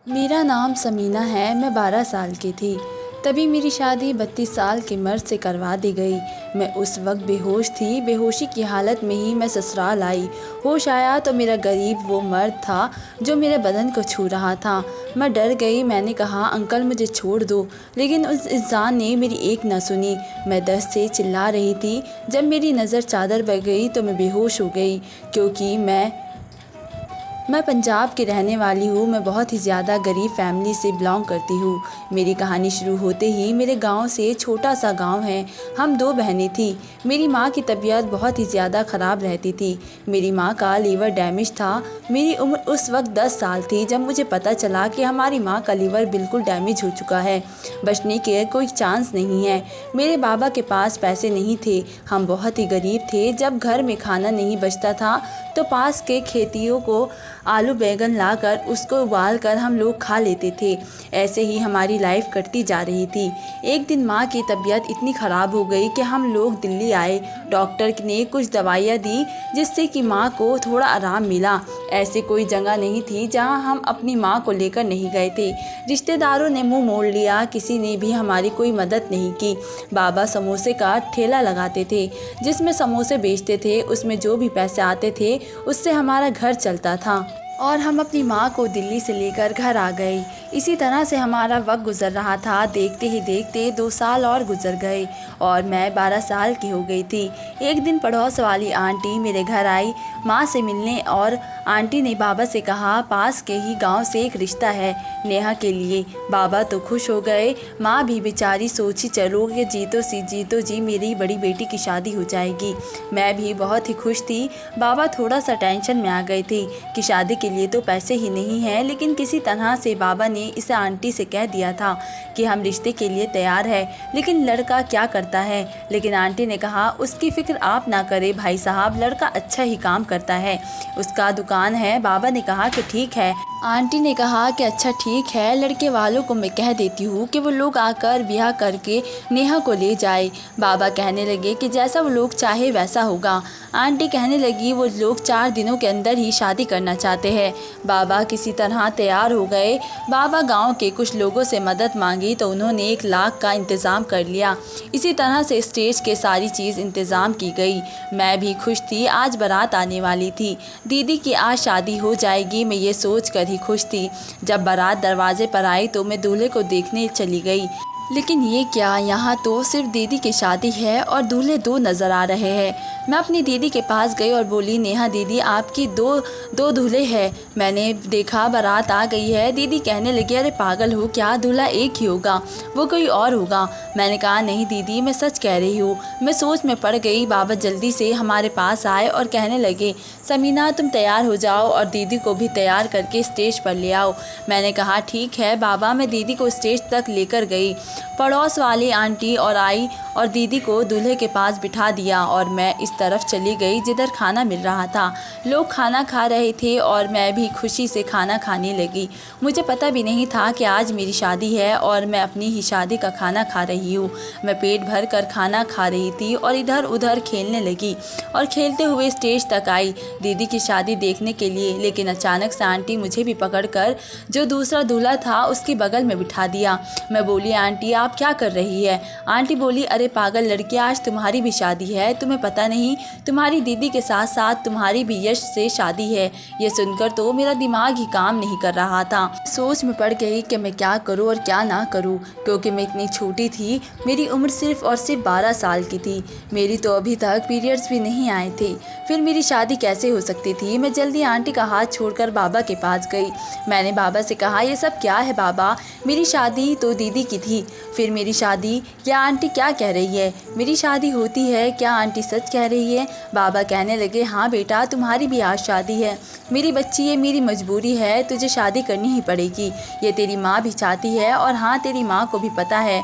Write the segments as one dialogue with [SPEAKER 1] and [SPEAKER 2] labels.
[SPEAKER 1] मेरा नाम समीना है। मैं 12 साल की थी तभी मेरी शादी 32 साल के मर्द से करवा दी गई। मैं उस वक्त बेहोश थी। बेहोशी की हालत में ही मैं ससुराल आई। होश आया तो मेरा गरीब वो मर्द था जो मेरे बदन को छू रहा था। मैं डर गई। मैंने कहा, अंकल मुझे छोड़ दो, लेकिन उस इंसान ने मेरी एक न सुनी। मैं दर्द से चिल्ला रही थी। जब मेरी नज़र चादर पर गई तो मैं बेहोश हो गई, क्योंकि मैं पंजाब की रहने वाली हूँ। मैं बहुत ही ज़्यादा गरीब फैमिली से बिलोंग करती हूँ। मेरी कहानी शुरू होते ही मेरे गांव से, छोटा सा गांव है। हम 2 बहनें थीं। मेरी माँ की तबीयत बहुत ही ज़्यादा ख़राब रहती थी। मेरी माँ का लीवर डैमेज था। मेरी उम्र उस वक्त 10 साल थी जब मुझे पता चला कि हमारी माँ का लीवर बिल्कुल डैमेज हो चुका है। बचने के कोई चांस नहीं है। मेरे बाबा के पास पैसे नहीं थे। हम बहुत ही गरीब थे। जब घर में खाना नहीं बचता था तो पास के खेतियों को आलू बैंगन लाकर उसको उबाल कर हम लोग खा लेते थे। ऐसे ही हमारी लाइफ कटती जा रही थी। एक दिन माँ की तबीयत इतनी ख़राब हो गई कि हम लोग दिल्ली आए। डॉक्टर ने कुछ दवाइयाँ दी जिससे कि माँ को थोड़ा आराम मिला। ऐसी कोई जगह नहीं थी जहाँ हम अपनी माँ को लेकर नहीं गए थे। रिश्तेदारों ने मुँह मोड़ लिया। किसी ने भी हमारी कोई मदद नहीं की। बाबा समोसे का ठेला लगाते थे जिसमें समोसे बेचते थे। उसमें जो भी पैसे आते थे उससे हमारा घर चलता था और हम अपनी माँ को दिल्ली से लेकर घर आ गए। इसी तरह से हमारा वक्त गुजर रहा था। देखते ही देखते 2 साल और गुजर गए और मैं 12 साल की हो गई थी। एक दिन पड़ोस वाली आंटी मेरे घर आई माँ से मिलने, और आंटी ने बाबा से कहा, पास के ही गांव से एक रिश्ता है नेहा के लिए। बाबा तो खुश हो गए। माँ भी बेचारी सोची, चलो कि जीतो जी मेरी बड़ी बेटी की शादी हो जाएगी। मैं भी बहुत ही खुश थी। बाबा थोड़ा सा टेंशन में आ गए थे कि शादी के लिए तो पैसे ही नहीं हैं, लेकिन किसी तरह से बाबा ने इसे आंटी से कह दिया था कि हम रिश्ते के लिए तैयार है, लेकिन लड़का क्या करता है। लेकिन आंटी ने कहा, उसकी फिक्र आप ना करें भाई साहब, लड़का अच्छा ही काम करता है, उसका दुकान है। बाबा ने कहा कि ठीक है। आंटी ने कहा कि अच्छा ठीक है, लड़के वालों को मैं कह देती हूँ कि वो लोग आकर ब्याह करके नेहा को ले जाए। बाबा कहने लगे कि जैसा वो लोग चाहे वैसा होगा। आंटी कहने लगी वो लोग 4 दिनों के अंदर ही शादी करना चाहते हैं। बाबा किसी तरह तैयार हो गए। बाबा गांव के कुछ लोगों से मदद मांगी तो उन्होंने 1 लाख का इंतज़ाम कर लिया। इसी तरह से स्टेज के सारी चीज़ इंतज़ाम की गई। मैं भी खुश थी। आज बारात आने वाली थी। दीदी की आज शादी हो जाएगी, मैं ये सोच कर ही खुश थी। जब बारात दरवाजे पर आई तो मैं दूल्हे को देखने चली गई। लेकिन ये क्या, यहाँ तो सिर्फ दीदी की शादी है और दूल्हे 2 नज़र आ रहे हैं। मैं अपनी दीदी के पास गई और बोली, नेहा दीदी आपकी दो दूल्हे हैं। मैंने देखा बारात आ गई है। दीदी कहने लगी, अरे पागल हो क्या, दूल्हा एक ही होगा, वो कोई और होगा। मैंने कहा, नहीं दीदी मैं सच कह रही हूँ। मैं सोच में पड़ गई। बाबा जल्दी से हमारे पास आए और कहने लगे, समीना तुम तैयार हो जाओ और दीदी को भी तैयार करके स्टेज पर ले आओ। मैंने कहा, ठीक है बाबा। मैं दीदी को स्टेज तक लेकर गई। पड़ोस वाली आंटी और आई और दीदी को दूल्हे के पास बिठा दिया और मैं इस तरफ चली गई जिधर खाना मिल रहा था। लोग खाना खा रहे थे और मैं भी खुशी से खाना खाने लगी। मुझे पता भी नहीं था कि आज मेरी शादी है और मैं अपनी ही शादी का खाना खा रही हूँ। मैं पेट भर कर खाना खा रही थी और इधर उधर खेलने लगी और खेलते हुए स्टेज तक आई दीदी की शादी देखने के लिए। लेकिन अचानक से आंटी मुझे भी पकड़कर जो दूसरा दूल्हा था उसके बगल में बिठा दिया। मैं बोली, आंटी आप क्या कर रही है। आंटी बोली, अरे पागल लड़की, आज तुम्हारी भी शादी है, तुम्हें पता नहीं, तुम्हारी दीदी के साथ साथ तुम्हारी भी यश से शादी है। ये सुनकर तो मेरा दिमाग ही काम नहीं कर रहा था। सोच में पड़ गई कि मैं क्या करूं और क्या ना करूं, क्योंकि मैं इतनी छोटी थी। मेरी उम्र सिर्फ और सिर्फ 12 साल की थी। मेरी तो अभी तक पीरियड्स भी नहीं आए थे, फिर मेरी शादी कैसे हो सकती थी। मैं जल्दी आंटी का हाथ छोड़कर बाबा के पास गई। मैंने बाबा से कहा, ये सब क्या है बाबा, मेरी शादी तो दीदी की थी, फिर मेरी शादी, क्या आंटी क्या कह रही है, मेरी शादी होती है क्या, आंटी सच कह रही है। बाबा कहने लगे, हाँ बेटा तुम्हारी भी आज शादी है, मेरी बच्ची ये मेरी मजबूरी है, तुझे शादी करनी ही पड़ेगी। ये तेरी माँ भी चाहती है और हाँ तेरी माँ को भी पता है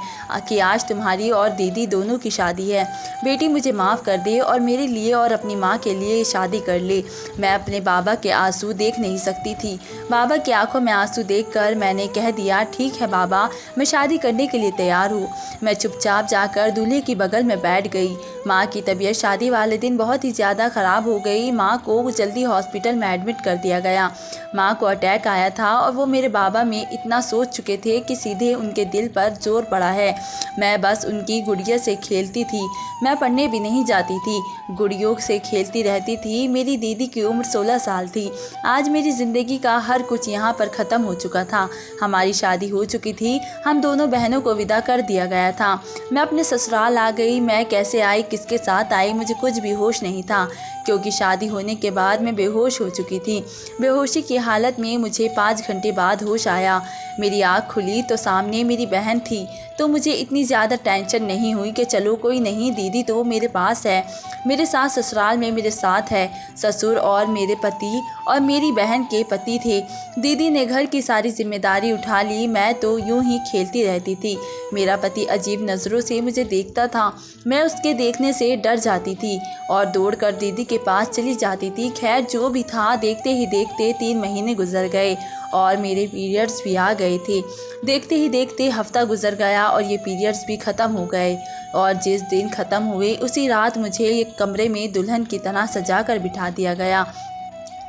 [SPEAKER 1] कि आज तुम्हारी और दीदी दोनों की शादी है। बेटी मुझे माफ़ कर दे और मेरे लिए और अपनी माँ के लिए शादी कर ले। मैं अपने बाबा के आंसू देख नहीं सकती थी। बाबा की आंखों में आंसू देखकर मैंने कह दिया, ठीक है बाबा, मैं शादी करने के के लिए तैयार हूँ। मैं चुपचाप जाकर दूल्हे की बगल में बैठ गई। माँ की तबीयत शादी वाले दिन बहुत ही ज़्यादा ख़राब हो गई। माँ को जल्दी हॉस्पिटल में एडमिट कर दिया गया। माँ को अटैक आया था और वो मेरे बाबा में इतना सोच चुके थे कि सीधे उनके दिल पर जोर पड़ा है। मैं बस उनकी गुड़िया से खेलती थी, मैं पढ़ने भी नहीं जाती थी, गुड़ियों से खेलती रहती थी। मेरी दीदी की उम्र 16 साल थी। आज मेरी ज़िंदगी का हर कुछ यहाँ पर ख़त्म हो चुका था। हमारी शादी हो चुकी थी, हम दोनों बहनों को विदा कर दिया गया था। मैं अपने ससुराल आ गई। मैं कैसे आई, किसके साथ आई, मुझे कुछ भी होश नहीं था, क्योंकि शादी होने के बाद मैं बेहोश हो चुकी थी। बेहोशी की हालत में मुझे 5 घंटे बाद होश आया। मेरी आँख खुली तो सामने मेरी बहन थी। तो मुझे इतनी ज़्यादा टेंशन नहीं हुई कि चलो कोई नहीं, दीदी तो मेरे पास है, मेरे साथ ससुराल में मेरे साथ है। ससुर और मेरे पति और मेरी बहन के पति थे। दीदी ने घर की सारी जिम्मेदारी उठा ली। मैं तो यूं ही खेलती रहती थी। मेरा पति अजीब नज़रों से मुझे देखता था। मैं उसके देखने से डर जाती थी और दौड़कर दीदी के पास चली जाती थी। खैर जो भी था, देखते ही देखते 3 महीने गुजर गए और मेरे पीरियड्स भी आ गए थे। देखते ही देखते हफ्ता गुजर गया और ये पीरियड्स भी ख़त्म हो गए। और जिस दिन ख़त्म हुए उसी रात मुझे एक कमरे में दुल्हन की तरह सजा कर बिठा दिया गया।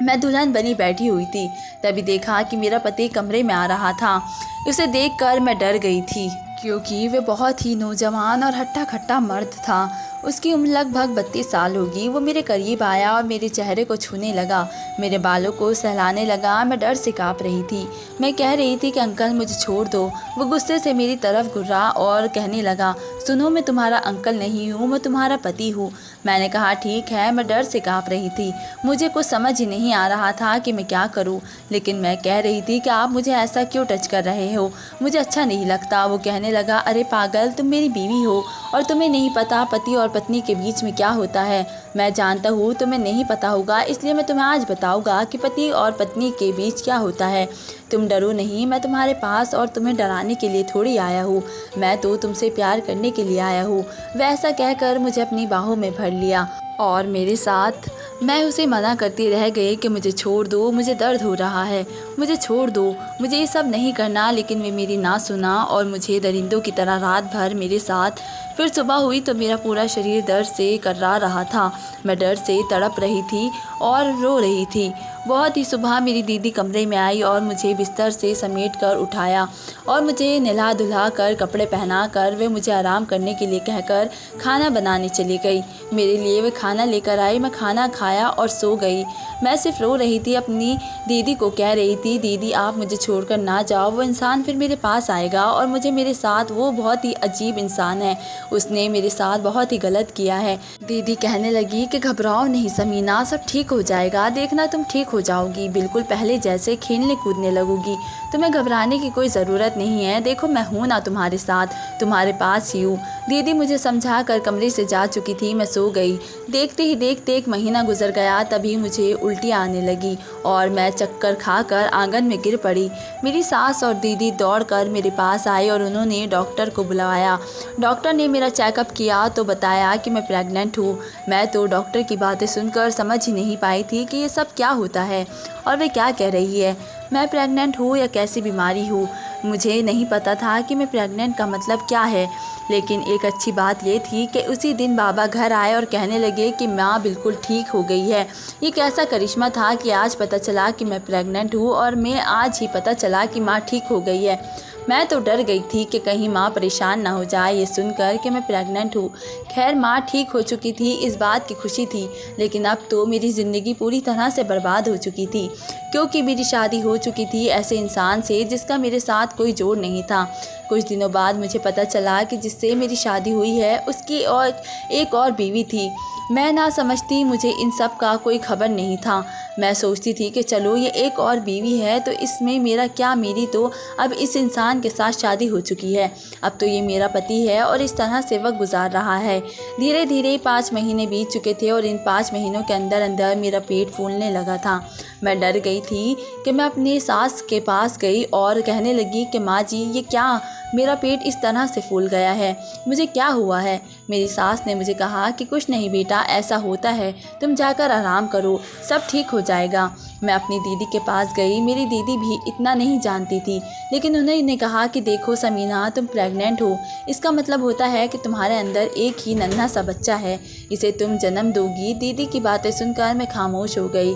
[SPEAKER 1] मैं दुल्हन बनी बैठी हुई थी, तभी देखा कि मेरा पति कमरे में आ रहा था। उसे देखकर मैं डर गई थी, क्योंकि वह बहुत ही नौजवान और हट्टा खट्टा मर्द था। उसकी उम्र लगभग 32 साल होगी। वो मेरे करीब आया और मेरे चेहरे को छूने लगा, मेरे बालों को सहलाने लगा। मैं डर से काँप रही थी। मैं कह रही थी कि अंकल मुझे छोड़ दो। वो गुस्से से मेरी तरफ घुर्रा और कहने लगा, सुनो, मैं तुम्हारा अंकल नहीं हूँ, मैं तुम्हारा पति हूँ। मैंने कहा ठीक है। मैं डर से काँप रही थी। मुझे कुछ समझ ही नहीं आ रहा था कि मैं क्या करूँ, लेकिन मैं कह रही थी कि आप मुझे ऐसा क्यों टच कर रहे हो, मुझे अच्छा नहीं लगता। वो कहने लगा, अरे पागल, तुम मेरी बीवी हो और तुम्हें नहीं पता पति और पत्नी के बीच में क्या होता है। मैं जानता हूँ तुम्हें नहीं पता होगा, इसलिए मैं तुम्हें आज बताऊँगा कि पति और पत्नी के बीच क्या होता है। तुम डरो नहीं, मैं तुम्हारे पास और तुम्हें डराने के लिए थोड़ी आया हूँ, मैं तो तुमसे प्यार करने के लिए आया हूँ। वैसा कहकर मुझे अपनी बाहों में भर लिया और मेरे साथ मैं उसे मना करती रह गई कि मुझे छोड़ दो, मुझे दर्द हो रहा है, मुझे छोड़ दो, मुझे ये सब नहीं करना। लेकिन वे मेरी ना सुना और मुझे दरिंदों की तरह रात भर मेरे साथ। फिर सुबह हुई तो मेरा पूरा शरीर दर्द से कर्रा रहा था। मैं डर से तड़प रही थी और रो रही थी। बहुत ही सुबह मेरी दीदी कमरे में आई और मुझे बिस्तर से समेट कर उठाया और मुझे नहला धुला कर कपड़े पहना कर वे मुझे आराम करने के लिए कहकर खाना बनाने चली गई। मेरे लिए वे खाना लेकर आई। मैं खाना खाया और सो गई। मैं सिर्फ रो रही थी। अपनी दीदी को कह रही थी, दीदी आप मुझे छोड़कर ना जाओ, वो इंसान फिर मेरे पास आएगा और मुझे मेरे साथ, वो बहुत ही अजीब इंसान है, उसने मेरे साथ बहुत ही गलत किया है। दीदी कहने लगी कि घबराओ नहीं समीना, सब ठीक हो जाएगा, देखना तुम ठीक हो जाओगी, बिल्कुल पहले जैसे खेलने कूदने लगोगी, तुम्हें घबराने की कोई ज़रूरत नहीं है, देखो मैं हूँ ना तुम्हारे साथ, तुम्हारे पास ही हूँ। दीदी मुझे समझा कर कमरे से जा चुकी थी। मैं सो गई। देखते ही देखते 1 महीना गुजर गया। तभी मुझे उल्टियाँ आने लगी और मैं चक्कर खाकर आंगन में गिर पड़ी। मेरी सास और दीदी दौड़कर मेरे पास आई और उन्होंने डॉक्टर को बुलाया। डॉक्टर ने मेरा चेकअप किया तो बताया कि मैं प्रेग्नेंट हूँ। मैं तो डॉक्टर की बातें सुनकर समझ ही नहीं पाई थी कि ये सब क्या होता है और वे क्या कह रही है। मैं प्रेग्नेंट हूँ या कैसी बीमारी हूँ, मुझे नहीं पता था कि मैं प्रेग्नेंट का मतलब क्या है। लेकिन एक अच्छी बात ये थी कि उसी दिन बाबा घर आए और कहने लगे कि माँ बिल्कुल ठीक हो गई है। ये कैसा करिश्मा था कि आज पता चला कि मैं प्रेग्नेंट हूँ और मैं आज ही पता चला कि माँ ठीक हो गई है। मैं तो डर गई थी कि कहीं माँ परेशान ना हो जाए ये सुनकर कि मैं प्रेग्नेंट हूँ। खैर माँ ठीक हो चुकी थी, इस बात की खुशी थी, लेकिन अब तो मेरी ज़िंदगी पूरी तरह से बर्बाद हो चुकी थी, क्योंकि मेरी शादी हो चुकी थी ऐसे इंसान से जिसका मेरे साथ कोई जोड़ नहीं था। कुछ दिनों बाद मुझे पता चला कि जिससे मेरी शादी हुई है उसकी और एक और बीवी थी। मैं ना समझती, मुझे इन सब का कोई खबर नहीं था। मैं सोचती थी कि चलो ये एक और बीवी है तो इसमें मेरा क्या, मेरी तो अब इस इंसान के साथ शादी हो चुकी है, अब तो ये मेरा पति है और इस तरह से वक्त गुजार रहा है। धीरे धीरे 5 महीने बीत चुके थे और इन 5 महीनों के अंदर अंदर मेरा पेट फूलने लगा था। मैं डर गई थी कि मैं अपनी सास के पास गई और कहने लगी कि माँ जी ये क्या, मेरा पेट इस तरह से फूल गया है, मुझे क्या हुआ है। मेरी सास ने मुझे कहा कि कुछ नहीं बेटा, ऐसा होता है, तुम जाकर आराम करो, सब ठीक हो जाएगा। मैं अपनी दीदी के पास गई। मेरी दीदी भी इतना नहीं जानती थी, लेकिन उन्होंने कहा कि देखो समीना, तुम प्रेग्नेंट हो, इसका मतलब होता है कि तुम्हारे अंदर एक ही नन्हा सा बच्चा है, इसे तुम जन्म दोगी। दीदी की बातें सुनकर मैं खामोश हो गई।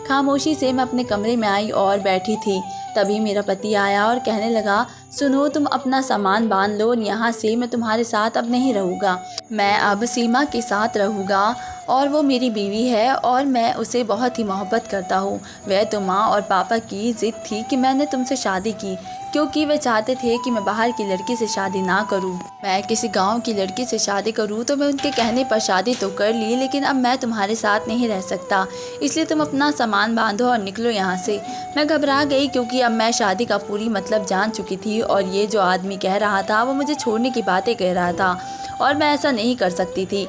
[SPEAKER 1] खामोशी से मैं अपने कमरे में आई और बैठी थी। तभी मेरा पति आया और कहने लगा, सुनो, तुम अपना सामान बांध लो, यहाँ से मैं तुम्हारे साथ अब नहीं रहूँगा। मैं अब सीमा के साथ रहूँगा और वो मेरी बीवी है और मैं उसे बहुत ही मोहब्बत करता हूँ। वह तो माँ और पापा की ज़िद थी कि मैंने तुमसे शादी की, क्योंकि वे चाहते थे कि मैं बाहर की लड़की से शादी ना करूं। मैं किसी गांव की लड़की से शादी करूं तो मैं उनके कहने पर शादी तो कर ली, लेकिन अब मैं तुम्हारे साथ नहीं रह सकता, इसलिए तुम अपना सामान बांधो और निकलो यहाँ से। मैं घबरा गई, क्योंकि अब मैं शादी का पूरी मतलब जान चुकी थी और ये जो आदमी कह रहा था वो मुझे छोड़ने की बातें कह रहा था और मैं ऐसा नहीं कर सकती थी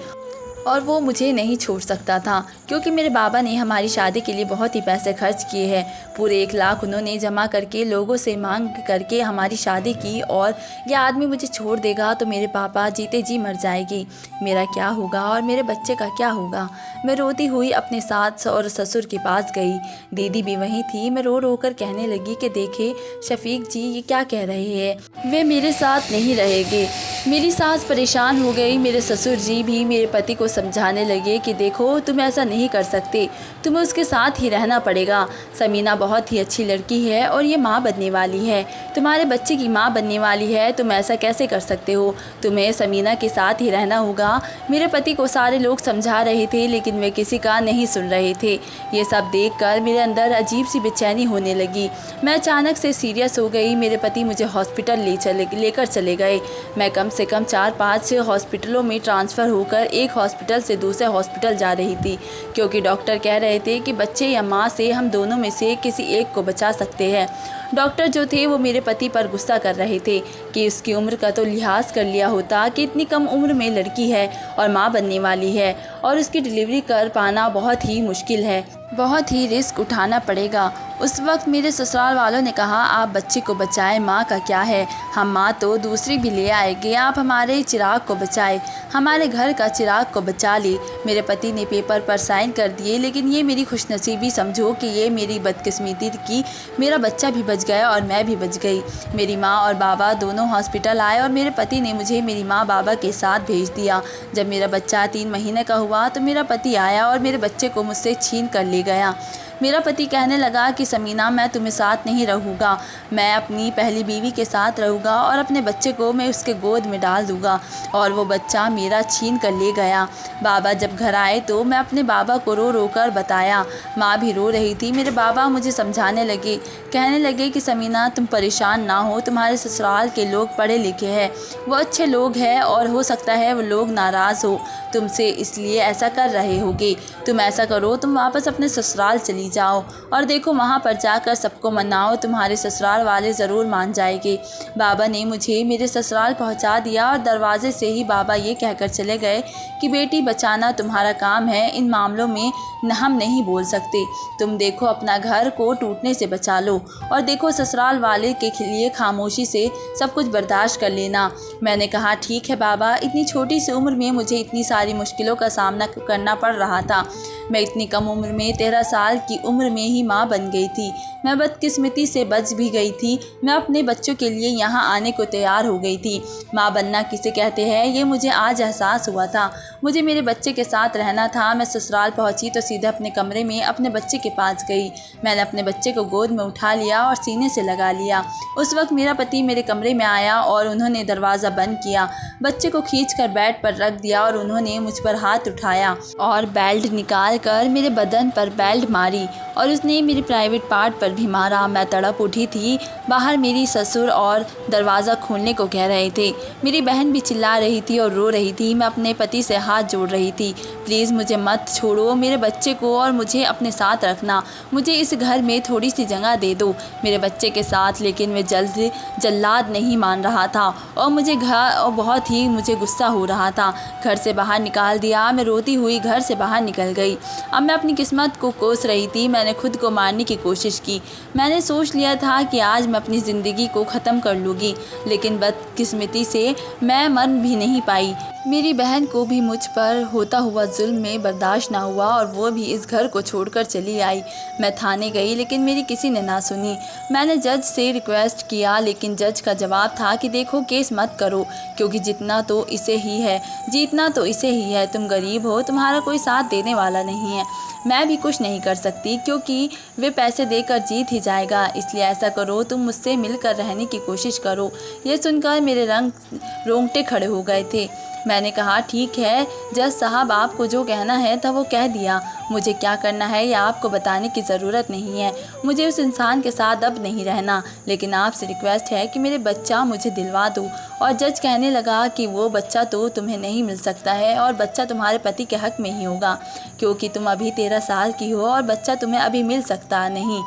[SPEAKER 1] और वो मुझे नहीं छोड़ सकता था, क्योंकि मेरे बाबा ने हमारी शादी के लिए बहुत ही पैसे खर्च किए हैं। पूरे 1 लाख उन्होंने जमा करके लोगों से मांग करके हमारी शादी की, और यह आदमी मुझे छोड़ देगा तो मेरे पापा जीते जी मर जाएगी। मेरा क्या होगा और मेरे बच्चे का क्या होगा। मैं रोती हुई अपने सास और ससुर के पास गई। दीदी भी वहीं थी। मैं रो रो कर कहने लगी कि देखे शफीक जी, ये क्या कह रहे हैं, वे मेरे साथ नहीं रहेंगे। मेरी सास परेशान हो गई। मेरे ससुर जी भी मेरे पति को समझाने लगे कि देखो, तुम ऐसा नहीं कर सकते, तुम्हें उसके साथ ही रहना पड़ेगा। समीना बहुत ही अच्छी लड़की है और ये माँ बनने वाली है, तुम्हारे बच्चे की माँ बनने वाली है, तुम ऐसा कैसे कर सकते हो, तुम्हें समीना के साथ ही रहना होगा। मेरे पति को सारे लोग समझा रहे थे, लेकिन वे किसी का नहीं सुन रहे थे। ये सब देखकर मेरे अंदर अजीब सी बेचैनी होने लगी। मैं अचानक से सीरियस हो गई। मेरे पति मुझे हॉस्पिटल लेकर चले गए। मैं कम से कम 4-5 हॉस्पिटलों में ट्रांसफ़र होकर एक हॉस्पिटल से दूसरे हॉस्पिटल जा रही थी, क्योंकि डॉक्टर कह रहे थे कि बच्चे या माँ से हम दोनों में से किसी एक को बचा सकते हैं। डॉक्टर जो थे वो मेरे पति पर गुस्सा कर रहे थे कि उसकी उम्र का तो लिहाज कर लिया होता कि इतनी कम उम्र में लड़की है और माँ बनने वाली है और उसकी डिलीवरी कर पाना बहुत ही मुश्किल है, बहुत ही रिस्क उठाना पड़ेगा। उस वक्त मेरे ससुराल वालों ने कहा, आप बच्चे को बचाएं, माँ का क्या है, हम माँ तो दूसरी भी ले आएंगे, आप हमारे चिराग को बचाएं, हमारे घर का चिराग को बचा ले। मेरे पति ने पेपर पर साइन कर दिए, लेकिन ये मेरी खुशनसीबी समझो कि ये मेरी बदकिस्मती की मेरा बच्चा भी बच गया और मैं भी बच गई। मेरी माँ और बाबा दोनों हॉस्पिटल आए और मेरे पति ने मुझे मेरी माँ बाबा के साथ भेज दिया। जब मेरा बच्चा 3 महीने का हुआ तो मेरा पति आया और मेरे बच्चे को मुझसे छीन कर ले गया। मेरा पति कहने लगा कि समीना, मैं तुम्हें साथ नहीं रहूँगा, मैं अपनी पहली बीवी के साथ रहूँगा और अपने बच्चे को मैं उसके गोद में डाल दूँगा, और वो बच्चा मेरा छीन कर ले गया। बाबा जब घर आए तो मैं अपने बाबा को रो रो कर बताया। माँ भी रो रही थी। मेरे बाबा मुझे समझाने लगे, कहने लगे कि समीना, तुम परेशान ना हो, तुम्हारे ससुराल के लोग पढ़े लिखे हैं, वो अच्छे लोग हैं और हो सकता है वो लोग नाराज़ हो तुमसे, इसलिए ऐसा कर रहे होगे। तुम ऐसा करो, तुम वापस अपने ससुराल चली जाओ और देखो वहाँ पर जाकर सबको मनाओ, तुम्हारे ससुराल वाले ज़रूर मान जाएंगे। बाबा ने मुझे मेरे ससुराल पहुँचा दिया और दरवाजे से ही बाबा ये कहकर चले गए कि बेटी बचाना तुम्हारा काम है, इन मामलों में हम नहीं बोल सकते, तुम देखो अपना घर को टूटने से बचा लो और देखो ससुराल वाले के लिए खामोशी से सब कुछ बर्दाश्त कर लेना। मैंने कहा, ठीक है बाबा, इतनी छोटी सी उम्र में मुझे इतनी सारी मुश्किलों का सामना करना पड़ रहा था। मैं इतनी कम उम्र में 13 साल की उम्र में ही माँ बन गई थी। मैं बदकिस्मती से बच भी गई थी। मैं अपने बच्चों के लिए यहाँ आने को तैयार हो गई थी। माँ बनना किसे कहते हैं ये मुझे आज एहसास हुआ था। मुझे मेरे बच्चे के साथ रहना था। मैं ससुराल पहुँची तो सीधे अपने कमरे में अपने बच्चे के पास गई। मैंने अपने बच्चे को गोद में उठा लिया और सीने से लगा लिया। उस वक्त मेरा पति मेरे कमरे में आया और उन्होंने दरवाज़ा बंद किया, बच्चे को खींचकर बेड पर रख दिया और उन्होंने मुझ पर हाथ उठाया और बेल्ट निकाल कर मेरे बदन पर बेल्ट मारी और उसने मेरे प्राइवेट पार्ट पर भी मारा। मैं तड़प उठी थी। बाहर मेरी ससुर और दरवाज़ा खोलने को कह रहे थे। मेरी बहन भी चिल्ला रही थी और रो रही थी। मैं अपने पति से हाथ जोड़ रही थी, प्लीज़ मुझे मत छोड़ो, मेरे बच्चे को और मुझे अपने साथ रखना, मुझे इस घर में थोड़ी सी जगह दे दो मेरे बच्चे के साथ। लेकिन वे जल्लाद नहीं मान रहा था और मुझे घर और बहुत बहुत ही मुझे गुस्सा हो रहा था। घर से बाहर निकाल दिया। मैं रोती हुई घर से बाहर निकल गई। अब मैं अपनी किस्मत को कोस रही थी। मैंने खुद को मारने की कोशिश की। मैंने सोच लिया था कि आज मैं अपनी ज़िंदगी को ख़त्म कर लूँगी, लेकिन बदकिस्मती से मैं मर भी नहीं पाई। मेरी बहन को भी मुझ पर होता हुआ जुल्म में बर्दाश्त ना हुआ और वो भी इस घर को छोड़कर चली आई। मैं थाने गई, लेकिन मेरी किसी ने ना सुनी। मैंने जज से रिक्वेस्ट किया, लेकिन जज का जवाब था कि देखो, केस मत करो, क्योंकि जीतना तो इसे ही है। तुम गरीब हो, तुम्हारा कोई साथ देने वाला नहीं है। मैं भी कुछ नहीं कर सकती, क्योंकि वे पैसे देकर जीत ही जाएगा। इसलिए ऐसा करो, तुम मुझसे मिलकर रहने की कोशिश करो। ये सुनकर मेरे रोंगटे खड़े हो गए थे। मैंने कहा, ठीक है जज साहब, आपको जो कहना है था वो कह दिया। मुझे क्या करना है या आपको बताने की ज़रूरत नहीं है। मुझे उस इंसान के साथ अब नहीं रहना, लेकिन आपसे रिक्वेस्ट है कि मेरे बच्चा मुझे दिलवा दो। और जज कहने लगा कि वो बच्चा तो तुम्हें नहीं मिल सकता है, और बच्चा तुम्हारे पति के हक़ में ही होगा, क्योंकि तुम अभी 13 साल की हो और बच्चा तुम्हें अभी मिल सकता नहीं।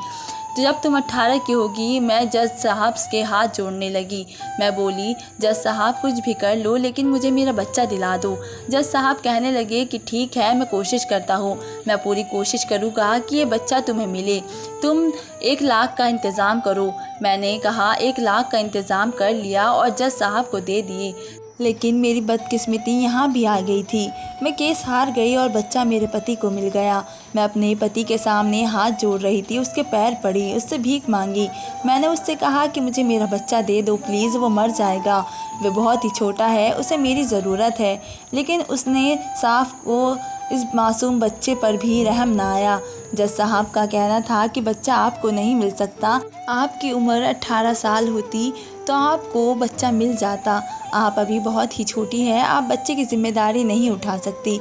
[SPEAKER 1] जब तुम 18 की होगी। मैं जज साहब के हाथ जोड़ने लगी। मैं बोली, जज साहब कुछ भी कर लो, लेकिन मुझे मेरा बच्चा दिला दो। जज साहब कहने लगे कि ठीक है, मैं कोशिश करता हूँ। मैं पूरी कोशिश करूँगा कि ये बच्चा तुम्हें मिले। तुम 1 लाख का इंतज़ाम करो। मैंने कहा 1 लाख का इंतज़ाम कर लिया और जज साहब को दे दिए। लेकिन मेरी बदकिस्मती यहाँ भी आ गई थी। मैं केस हार गई और बच्चा मेरे पति को मिल गया। मैं अपने पति के सामने हाथ जोड़ रही थी, उसके पैर पड़ी, उससे भीख मांगी। मैंने उससे कहा कि मुझे मेरा बच्चा दे दो प्लीज़, वो मर जाएगा, वो बहुत ही छोटा है, उसे मेरी ज़रूरत है। लेकिन उसने साफ को इस मासूम बच्चे पर भी रहम ना आया। जज साहब का कहना था कि बच्चा आपको नहीं मिल सकता। आपकी उम्र 18 साल होती तो आपको बच्चा मिल जाता। आप अभी बहुत ही छोटी हैं, आप बच्चे की जिम्मेदारी नहीं उठा सकती।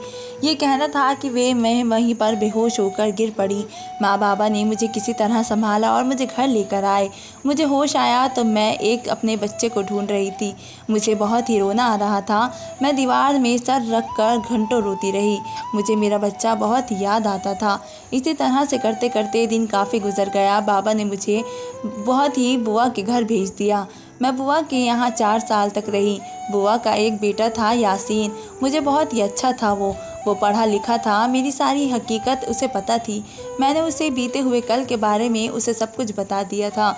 [SPEAKER 1] ये कहना था कि मैं वहीं पर बेहोश होकर गिर पड़ी। माँ बाबा ने मुझे किसी तरह संभाला और मुझे घर लेकर आए। मुझे होश आया तो मैं अपने बच्चे को ढूंढ रही थी। मुझे बहुत ही रोना आ रहा था। मैं दीवार में सर रख कर घंटों रोती रही। मुझे मेरा बच्चा बहुत ही याद आता था। इसी तरह से करते करते दिन काफ़ी गुजर गया। बाबा ने मुझे बहुत ही बुआ के घर भेज दिया। मैं बुआ के यहाँ 4 साल तक रही। बुआ का एक बेटा था, यासीन। मुझे बहुत ही अच्छा था वो पढ़ा लिखा था। मेरी सारी हकीकत उसे पता थी। मैंने उसे बीते हुए कल के बारे में उसे सब कुछ बता दिया था।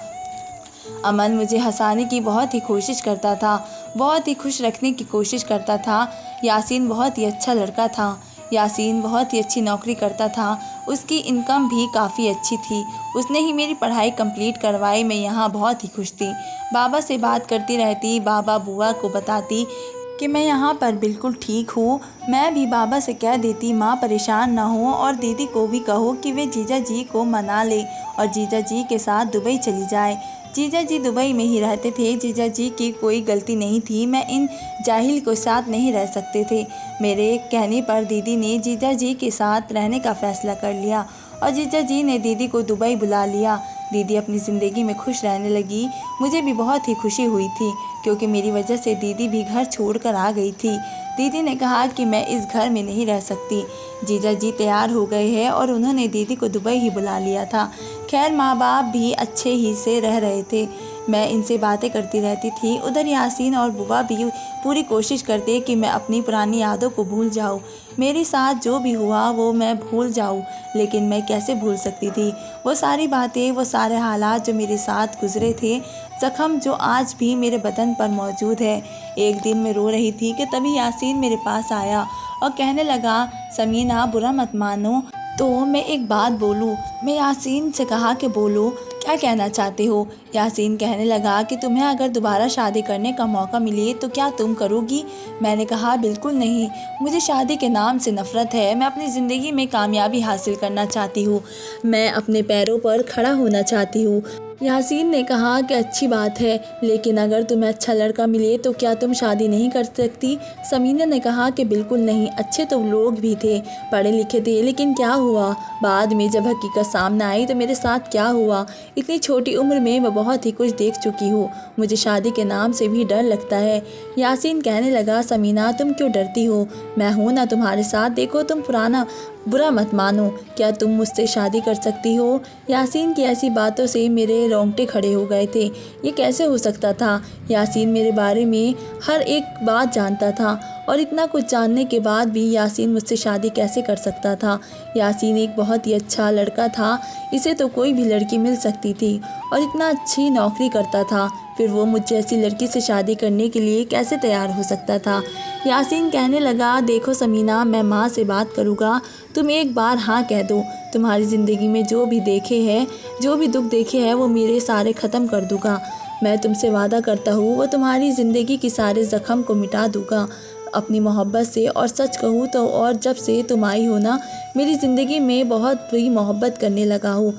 [SPEAKER 1] अमन मुझे हंसाने की बहुत ही कोशिश करता था, बहुत ही खुश रखने की कोशिश करता था। यासीन बहुत ही अच्छा लड़का था। यासीन बहुत ही अच्छी नौकरी करता था। उसकी इनकम भी काफ़ी अच्छी थी। उसने ही मेरी पढ़ाई कंप्लीट करवाई। मैं यहाँ बहुत ही खुश थी। बाबा से बात करती रहती। बाबा बुआ को बताती कि मैं यहाँ पर बिल्कुल ठीक हूँ। मैं भी बाबा से कह देती माँ परेशान ना हो, और दीदी को भी कहो कि वे जीजा जी को मना ले और जीजा जी के साथ दुबई चली जाए। जीजा जी दुबई में ही रहते थे। जीजा जी की कोई गलती नहीं थी। मैं इन जाहिल के साथ नहीं रह सकते थे। मेरे कहने पर दीदी ने जीजा जी के साथ रहने का फ़ैसला कर लिया और जीजा जी ने दीदी को दुबई बुला लिया। दीदी अपनी ज़िंदगी में खुश रहने लगी। मुझे भी बहुत ही खुशी हुई थी, क्योंकि मेरी वजह से दीदी भी घर छोड़कर आ गई थी। दीदी ने कहा कि मैं इस घर में नहीं रह सकती। जीजा जी तैयार हो गए हैं और उन्होंने दीदी को दुबई ही बुला लिया था। खैर, माँ बाप भी अच्छे ही से रह रहे थे। मैं इनसे बातें करती रहती थी। उधर यासीन और बुआ भी पूरी कोशिश करते कि मैं अपनी पुरानी यादों को भूल जाऊँ। मेरे साथ जो भी हुआ वो मैं भूल जाऊँ, लेकिन मैं कैसे भूल सकती थी वो सारी बातें, वो सारे हालात जो मेरे साथ गुजरे थे, ज़ख्म जो आज भी मेरे बदन पर मौजूद है। एक दिन मैं रो रही थी कि तभी यासीन मेरे पास आया और कहने लगा, समीना बुरा मत मानो तो मैं एक बात बोलूँ। मैं यासीन से कहा कि बोलो, क्या कहना चाहते हो। यासीन कहने लगा कि तुम्हें अगर दोबारा शादी करने का मौका मिले तो क्या तुम करोगी। मैंने कहा, बिल्कुल नहीं, मुझे शादी के नाम से नफ़रत है। मैं अपनी ज़िंदगी में कामयाबी हासिल करना चाहती हूँ। मैं अपने पैरों पर खड़ा होना चाहती हूँ। यासीन ने कहा कि अच्छी बात है, लेकिन अगर तुम्हें अच्छा लड़का मिले तो क्या तुम शादी नहीं कर सकती। समीना ने कहा कि बिल्कुल नहीं, अच्छे तो लोग भी थे, पढ़े लिखे थे, लेकिन क्या हुआ बाद में जब हकीकत सामने आई तो मेरे साथ क्या हुआ। इतनी छोटी उम्र में मैं बहुत ही कुछ देख चुकी हूँ। मुझे शादी के नाम से भी डर लगता है। यासीन कहने लगा, समीना तुम क्यों डरती हो, मैं हूँ ना तुम्हारे साथ। देखो, तुम पुराना बुरा मत मानो, क्या तुम मुझसे शादी कर सकती हो? यासीन की ऐसी बातों से मेरे रोंगटे खड़े हो गए थे। ये कैसे हो सकता था? यासीन मेरे बारे में हर एक बात जानता था और इतना कुछ जानने के बाद भी यासीन मुझसे शादी कैसे कर सकता था? यासीन एक बहुत ही अच्छा लड़का था, इसे तो कोई भी लड़की मिल सकती थी और इतना अच्छी नौकरी करता था, फिर वो मुझ जैसी लड़की से शादी करने के लिए कैसे तैयार हो सकता था? यासीन कहने लगा, देखो समीना, मैं माँ से बात करूँगा, तुम एक बार हाँ कह दो। तुम्हारी ज़िंदगी में जो भी दुख देखे हैं वो मेरे सारे ख़त्म कर दूँगा। मैं तुमसे वादा करता हूँ वो तुम्हारी ज़िंदगी के सारे ज़ख्म को मिटा दूँगा अपनी मोहब्बत से। और सच कहूँ तो और जब से तुम आई हो ना, मेरी ज़िंदगी में बहुत ही मोहब्बत करने लगा हूँ।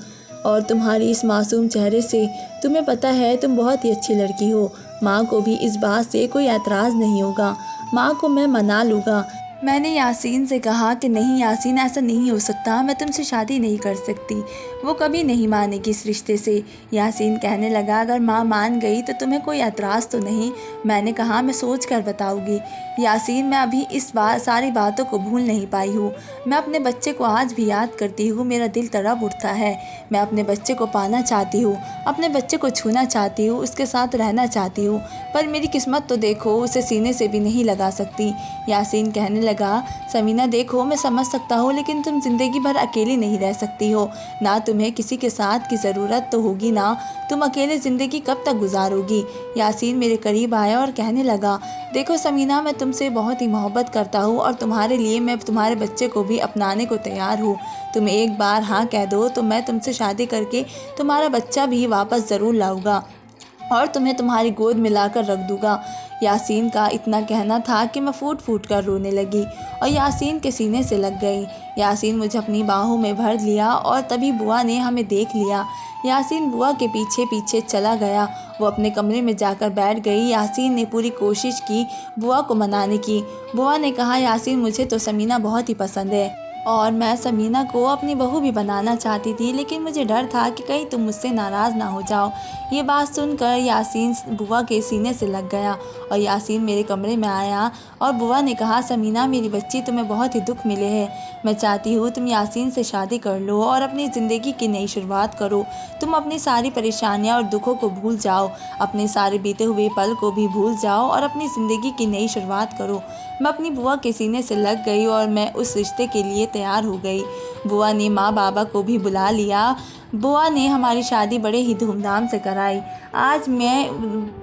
[SPEAKER 1] और तुम्हारी इस मासूम चेहरे से तुम्हें पता है तुम बहुत ही अच्छी लड़की हो। माँ को भी इस बात से कोई एतराज़ नहीं होगा, माँ को मैं मना लूँगा। मैंने यासीन से कहा कि नहीं यासीन, ऐसा नहीं हो सकता, मैं तुमसे शादी नहीं कर सकती, वो कभी नहीं मानेगी इस रिश्ते से। यासीन कहने लगा, अगर माँ मान गई तो तुम्हें कोई एतराज़ तो नहीं? मैंने कहा, मैं सोच कर बताऊँगी। यासीन, मैं अभी इस सारी बातों को भूल नहीं पाई हूँ। मैं अपने बच्चे को आज भी याद करती हूँ, मेरा दिल तड़प उठता है। मैं अपने बच्चे को पाना चाहती हूँ, अपने बच्चे को छूना चाहती हूँ, उसके साथ रहना चाहती हूँ, पर मेरी किस्मत तो देखो, उसे सीने से भी नहीं लगा सकती। यासीन कहने लगा, समीना देखो, मैं समझ सकता हूँ, लेकिन तुम ज़िंदगी भर अकेली नहीं रह सकती हो ना, तुम्हें किसी के साथ की ज़रूरत तो होगी ना, तुम अकेले ज़िंदगी कब तक गुजारोगी? यासीन मेरे करीब आया और कहने लगा, देखो समीना, मैं तुमसे बहुत ही मोहब्बत करता हूँ और तुम्हारे लिए मैं तुम्हारे बच्चे को भी अपनाने को तैयार हूँ। तुम एक बार हाँ कह दो तो मैं तुमसे शादी करके तुम्हारा बच्चा भी वापस ज़रूर लाऊंगा और तुम्हें तुम्हारी गोद में लाकर रख दूँगा। यासीन का इतना कहना था कि मैं फूट फूट कर रोने लगी और यासीन के सीने से लग गई। यासीन मुझे अपनी बाहों में भर लिया और तभी बुआ ने हमें देख लिया। यासीन बुआ के पीछे पीछे चला गया, वो अपने कमरे में जाकर बैठ गई। यासीन ने पूरी कोशिश की बुआ को मनाने की। बुआ ने कहा, यासीन मुझे तो समीना बहुत ही पसंद है और मैं समीना को अपनी बहू भी बनाना चाहती थी, लेकिन मुझे डर था कि कहीं तुम मुझसे नाराज़ ना हो जाओ। ये बात सुनकर यासीन बुआ के सीने से लग गया और यासीन मेरे कमरे में आया और बुआ ने कहा, समीना मेरी बच्ची, तुम्हें बहुत ही दुख मिले हैं, मैं चाहती हूँ तुम यासीन से शादी कर लो और अपनी ज़िंदगी की नई शुरुआत करो। तुम अपनी सारी परेशानियाँ और दुखों को भूल जाओ, अपने सारे बीते हुए पल को भी भूल जाओ और अपनी ज़िंदगी की नई शुरुआत करो। मैं अपनी बुआ के सीने से लग गई और मैं उस रिश्ते के लिए तैयार हो गई। बुआ ने माँ बाबा को भी बुला लिया। बुआ ने हमारी शादी बड़े ही धूमधाम से कराई। आज मैं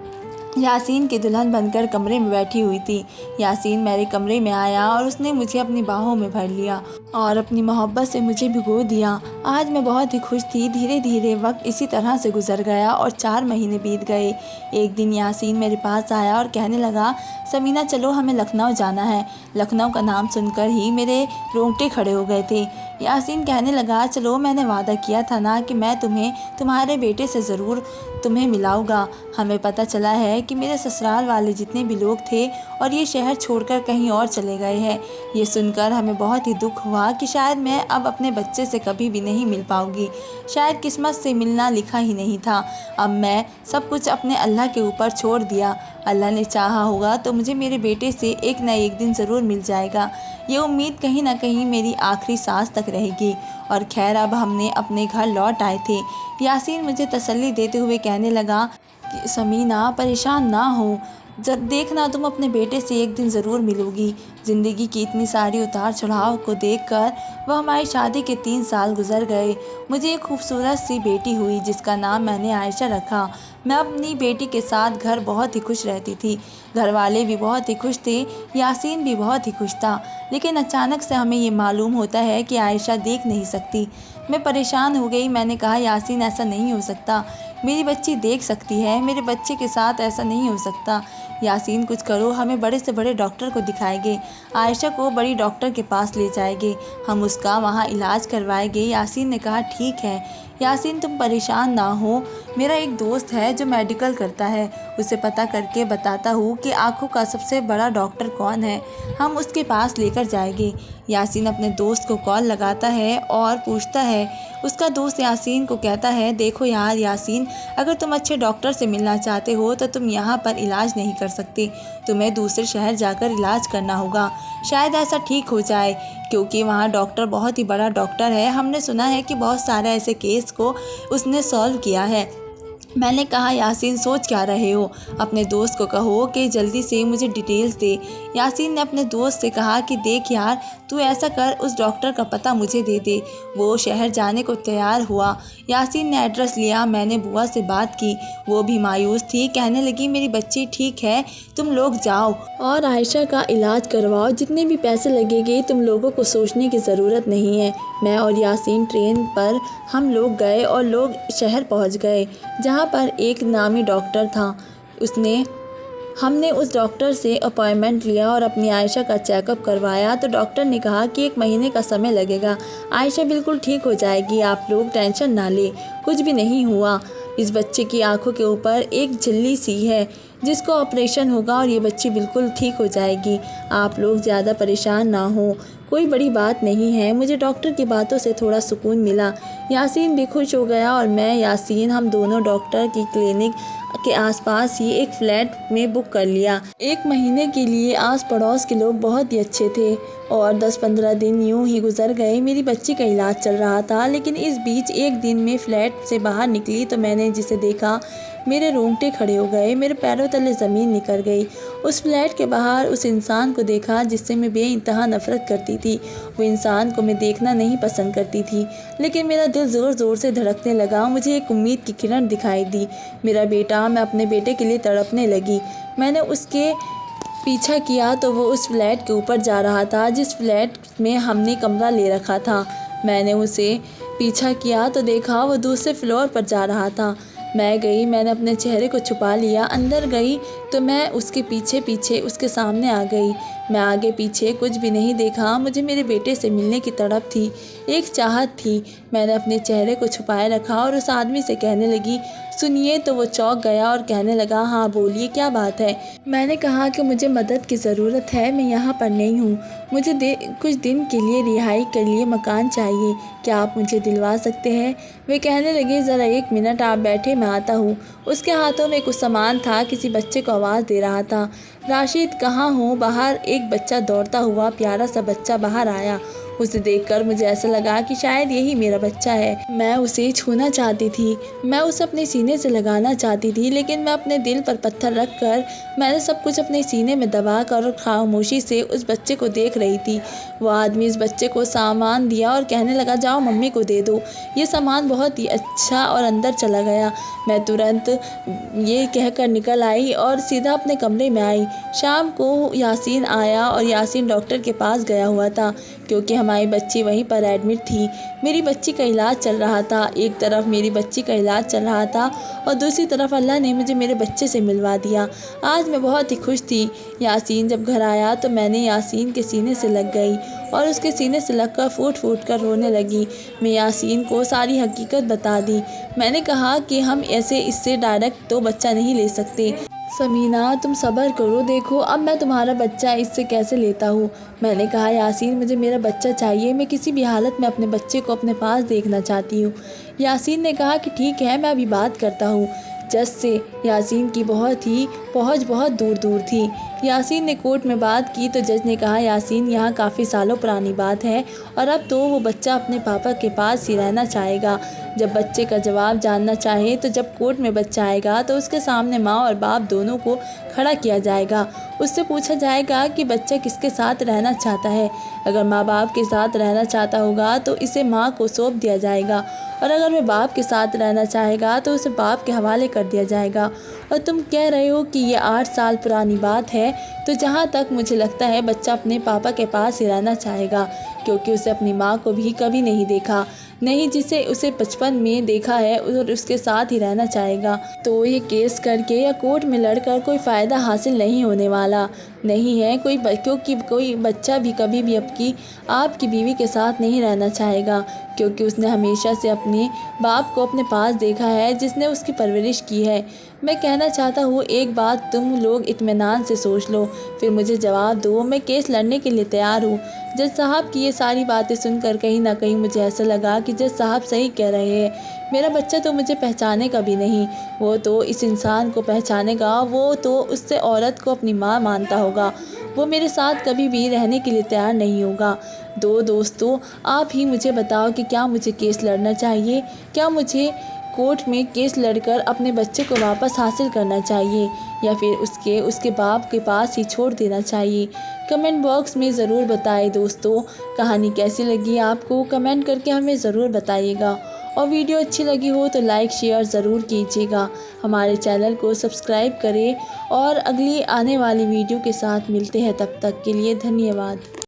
[SPEAKER 1] यासीन की दुल्हन बनकर कमरे में बैठी हुई थी। यासीन मेरे कमरे में आया और उसने मुझे अपनी बाहों में भर लिया और अपनी मोहब्बत से मुझे भिगो दिया। आज मैं बहुत ही खुश थी। धीरे धीरे वक्त इसी तरह से गुजर गया और 4 महीने बीत गए। एक दिन यासीन मेरे पास आया और कहने लगा, समीना चलो हमें लखनऊ जाना है। लखनऊ का नाम सुनकर ही मेरे रोंगटे खड़े हो गए थे। यासीन कहने लगा, चलो, मैंने वादा किया था ना कि मैं तुम्हें तुम्हारे बेटे से ज़रूर तुम्हें मिलाऊंगा। हमें पता चला है कि मेरे ससुराल वाले जितने भी लोग थे और ये शहर छोड़कर कहीं और चले गए हैं। ये सुनकर हमें बहुत ही दुख हुआ कि शायद मैं अब अपने बच्चे से कभी भी नहीं मिल पाऊंगी। शायद किस्मत से मिलना लिखा ही नहीं था। अब मैं सब कुछ अपने अल्लाह के ऊपर छोड़ दिया। अल्लाह ने चाहा होगा तो मुझे मेरे बेटे से एक न एक दिन ज़रूर मिल जाएगा। ये उम्मीद कहीं ना कहीं मेरी आखिरी सांस तक रहेगी। और खैर, अब हमने अपने घर लौट आए थे। यासीन मुझे तसल्ली देते हुए कहने लगा कि समीना परेशान ना हो, जब देखना तुम अपने बेटे से एक दिन ज़रूर मिलोगी। ज़िंदगी की इतनी सारी उतार चढ़ाव को देखकर वह हमारी शादी के 3 साल गुजर गए। मुझे एक खूबसूरत सी बेटी हुई जिसका नाम मैंने आयशा रखा। मैं अपनी बेटी के साथ घर बहुत ही खुश रहती थी। घर वाले भी बहुत ही खुश थे, यासीन भी बहुत ही खुश था। लेकिन अचानक से हमें ये मालूम होता है कि आयशा देख नहीं सकती। मैं परेशान हो गई। मैंने कहा, यासीन ऐसा नहीं हो सकता, मेरी बच्ची देख सकती है, मेरे बच्चे के साथ ऐसा नहीं हो सकता। यासीन कुछ करो, हमें बड़े से बड़े डॉक्टर को दिखाएंगे, आयशा को बड़ी डॉक्टर के पास ले जाएंगे, हम उसका वहाँ इलाज करवाएंगे। यासीन ने कहा, ठीक है यासीन, तुम परेशान ना हो, मेरा एक दोस्त है जो मेडिकल करता है, उसे पता करके बताता हूँ कि आँखों का सबसे बड़ा डॉक्टर कौन है, हम उसके पास लेकर जाएंगे। यासीन अपने दोस्त को कॉल लगाता है और पूछता है। उसका दोस्त यासीन को कहता है, देखो यार यासीन, अगर तुम अच्छे डॉक्टर से मिलना चाहते हो तो तुम यहाँ पर इलाज नहीं कर सकते, तुम्हें दूसरे शहर जाकर इलाज करना होगा, शायद ऐसा ठीक हो जाए। क्योंकि वहाँ डॉक्टर बहुत ही बड़ा डॉक्टर है। हमने सुना है कि बहुत सारे ऐसे केस को उसने सॉल्व किया है। मैंने कहा, यासीन सोच क्या रहे हो? अपने दोस्त को कहो कि जल्दी से मुझे डिटेल्स दे। यासीन ने अपने दोस्त से कहा कि देख यार, तू ऐसा कर, उस डॉक्टर का पता मुझे दे दे। वो शहर जाने को तैयार हुआ। यासीन ने एड्रेस लिया। मैंने बुआ से बात की। वो भी मायूस थी। कहने लगी, मेरी बच्ची ठीक है, तुम लोग जाओ और आयशा का इलाज करवाओ। जितने भी पैसे लगेंगे तुम लोगों को सोचने की ज़रूरत नहीं है। मैं और यासीन ट्रेन पर हम लोग गए और लोग शहर पहुंच गए, जहां पर एक नामी डॉक्टर था। हमने उस डॉक्टर से अपॉइंटमेंट लिया और अपनी आयशा का चेकअप करवाया। तो डॉक्टर ने कहा कि 1 महीने का समय लगेगा, आयशा बिल्कुल ठीक हो जाएगी, आप लोग टेंशन ना लें। कुछ भी नहीं हुआ। इस बच्चे की आंखों के ऊपर एक झिल्ली सी है जिसको ऑपरेशन होगा और ये बच्ची बिल्कुल ठीक हो जाएगी। आप लोग ज़्यादा परेशान ना हो, कोई बड़ी बात नहीं है। मुझे डॉक्टर की बातों से थोड़ा सुकून मिला। यासीन भी खुश हो गया और यासीन हम दोनों डॉक्टर की क्लिनिक के आसपास ही एक फ्लैट में बुक कर लिया। 1 महीने के लिए आस पड़ोस के लोग बहुत ही अच्छे थे और 10-15 दिन यूं ही गुजर गए। मेरी बच्ची का इलाज चल रहा था, लेकिन इस बीच एक दिन में फ्लैट से बाहर निकली तो मैंने जिसे देखा, मेरे रोंगटे खड़े हो गए, मेरे पैरों तले ज़मीन निकल गई। उस फ्लैट के बाहर उस इंसान को देखा जिससे मैं बेइंतहा नफ़रत करती थी। वो इंसान को मैं देखना नहीं पसंद करती थी, लेकिन मेरा दिल ज़ोर ज़ोर से धड़कने लगा। मुझे एक उम्मीद की किरण दिखाई दी। मेरा बेटा, मैं अपने बेटे के लिए तड़पने लगी। मैंने उसके पीछा किया तो वो उस फ्लैट के ऊपर जा रहा था जिस फ्लैट में हमने कमरा ले रखा था। मैंने उसे पीछा किया तो देखा वो दूसरे फ्लोर पर जा रहा था। मैं गई, मैंने अपने चेहरे को छुपा लिया। अंदर गई तो मैं उसके पीछे पीछे उसके सामने आ गई। मैं आगे पीछे कुछ भी नहीं देखा। मुझे मेरे बेटे से मिलने की तड़प थी, एक चाहत थी। मैंने अपने चेहरे को छुपाए रखा और उस आदमी से कहने लगी, सुनिए। तो वो चौंक गया और कहने लगा, हाँ बोलिए, क्या बात है? मैंने कहा कि मुझे मदद की ज़रूरत है, मैं यहाँ पर नहीं हूँ, मुझे कुछ दिन के लिए रिहाई के लिए मकान चाहिए, क्या आप मुझे दिलवा सकते हैं? वे कहने लगे, ज़रा 1 मिनट आप बैठे, मैं आता हूँ। उसके हाथों में कुछ सामान था, किसी बच्चे को आवाज़ दे रहा था, राशिद कहाँ हो? बाहर एक बच्चा दौड़ता हुआ, प्यारा सा बच्चा बाहर आया। उसे देखकर मुझे ऐसा लगा कि शायद यही मेरा बच्चा है। मैं उसे छूना चाहती थी, मैं उसे अपने सीने से लगाना चाहती थी, लेकिन मैं अपने दिल पर पत्थर रखकर मैंने सब कुछ अपने सीने में दबाकर और खामोशी से उस बच्चे को देख रही थी। वो आदमी इस बच्चे को सामान दिया और कहने लगा, जाओ मम्मी को दे दो, ये सामान बहुत ही अच्छा, और अंदर चला गया। मैं तुरंत ये कहकर निकल आई और सीधा अपने कमरे में आई। शाम को यासीन आया और यासीन डॉक्टर के पास गया हुआ था क्योंकि हमारी बच्ची वहीं पर एडमिट थी। मेरी बच्ची का इलाज चल रहा था। एक तरफ मेरी बच्ची का इलाज चल रहा था और दूसरी तरफ अल्लाह ने मुझे मेरे बच्चे से मिलवा दिया। आज मैं बहुत ही खुश थी। यासीन जब घर आया तो मैंने यासीन के सीने से लग गई और उसके सीने से लगकर फूट फूट कर रोने लगी। मैं यासीन को सारी हकीकत बता दी। मैंने कहा कि हम ऐसे इससे डायरेक्ट तो बच्चा नहीं ले सकते। समीना, तुम सब्र करो, देखो अब मैं तुम्हारा बच्चा इससे कैसे लेता हूँ। मैंने कहा, यासीन मुझे मेरा बच्चा चाहिए, मैं किसी भी हालत में अपने बच्चे को अपने पास देखना चाहती हूँ। यासीन ने कहा कि ठीक है, मैं अभी बात करता हूँ। जज से यासीन की पहुँच बहुत दूर दूर थी। यासीन ने कोर्ट में बात की तो जज ने कहा, यासीन यहाँ काफ़ी सालों पुरानी बात है और अब तो वो बच्चा अपने पापा के पास ही रहना चाहेगा। जब बच्चे का जवाब जानना चाहे तो जब कोर्ट में बच्चा आएगा तो उसके सामने माँ और बाप दोनों को खड़ा किया जाएगा। उससे पूछा जाएगा कि बच्चा किसके साथ रहना चाहता है। अगर माँ बाप के साथ रहना चाहता होगा तो इसे माँ को सौंप दिया जाएगा और अगर वह बाप के साथ रहना चाहेगा तो उसे बाप के हवाले कर दिया जाएगा। और तुम कह रहे हो कि ये 8 साल पुरानी बात है, तो जहाँ तक मुझे लगता है बच्चा अपने पापा के पास ही रहना चाहेगा क्योंकि उसे अपनी माँ को भी कभी नहीं देखा, नहीं जिसे उसे बचपन में देखा है और उसके साथ ही रहना चाहेगा। तो ये केस करके या कोर्ट में लड़कर कोई फ़ायदा हासिल नहीं होने वाला नहीं है क्योंकि कोई बच्चा भी कभी भी आपकी बीवी के साथ नहीं रहना चाहेगा क्योंकि उसने हमेशा से अपने बाप को अपने पास देखा है जिसने उसकी परवरिश की है। मैं कहना चाहता हूँ, एक बात तुम लोग इत्मीनान से सोच लो, फिर मुझे जवाब दो। मैं केस लड़ने के लिए तैयार हूँ। जज साहब की ये सारी बातें सुनकर कहीं ना कहीं मुझे ऐसा लगा कि जज साहब सही कह रहे हैं। मेरा बच्चा तो मुझे पहचानेगा भी नहीं, वो तो इस इंसान को पहचानेगा, वो तो उससे औरत को अपनी माँ मानता होगा, वो मेरे साथ कभी भी रहने के लिए तैयार नहीं होगा। दोस्तों, आप ही मुझे बताओ कि क्या मुझे केस लड़ना चाहिए? क्या मुझे कोर्ट में केस लड़कर अपने बच्चे को वापस हासिल करना चाहिए या फिर उसके बाप के पास ही छोड़ देना चाहिए? कमेंट बॉक्स में ज़रूर बताएं दोस्तों। कहानी कैसी लगी आपको कमेंट करके हमें ज़रूर बताइएगा। और वीडियो अच्छी लगी हो तो लाइक शेयर ज़रूर कीजिएगा। हमारे चैनल को सब्सक्राइब करें और अगली आने वाली वीडियो के साथ मिलते हैं। तब तक के लिए धन्यवाद।